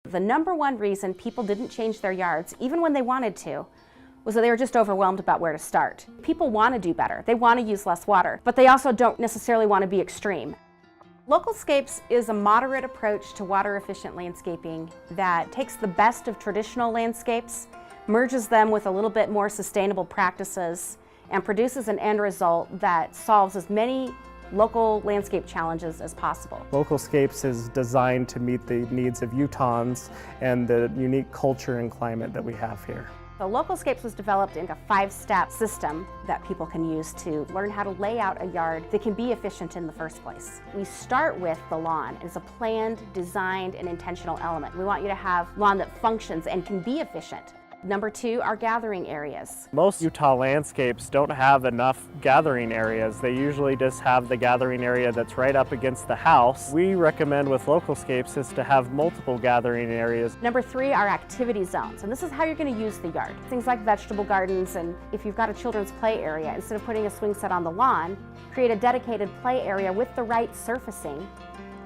The number one reason people didn't change their yards, even when they wanted to, was that they were just overwhelmed about where to start. People want to do better. They want to use less water, but they also don't necessarily want to be extreme. Localscapes is a moderate approach to water-efficient landscaping that takes the best of traditional landscapes, merges them with a little bit more sustainable practices, and produces an end result that solves as many local landscape challenges as possible. Localscapes is designed to meet the needs of Utahns and the unique culture and climate that we have here. So Localscapes was developed in a 5-step system that people can use to learn how to lay out a yard that can be efficient in the first place. We start with the lawn as a planned, designed, and intentional element. We want you to have lawn that functions and can be efficient. Number 2 are gathering areas. Most Utah landscapes don't have enough gathering areas. They usually just have the gathering area that's right up against the house. We recommend with Localscapes is to have multiple gathering areas. Number 3 are activity zones, and this is how you're going to use the yard. Things like vegetable gardens, and if you've got a children's play area, instead of putting a swing set on the lawn, create a dedicated play area with the right surfacing,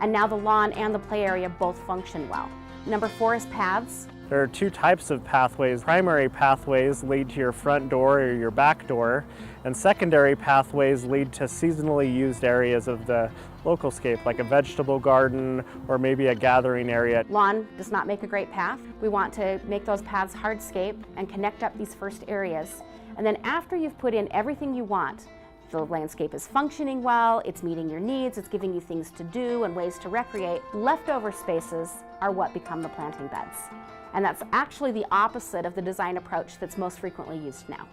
and now the lawn and the play area both function well. Number 4 is paths. There are 2 types of pathways. Primary pathways lead to your front door or your back door, and secondary pathways lead to seasonally used areas of the localscape, like a vegetable garden or maybe a gathering area. Lawn does not make a great path. We want to make those paths hardscape and connect up these first areas. And then after you've put in everything you want, the landscape is functioning well, it's meeting your needs, it's giving you things to do and ways to recreate, leftover spaces are what become the planting beds. And that's actually the opposite of the design approach that's most frequently used now.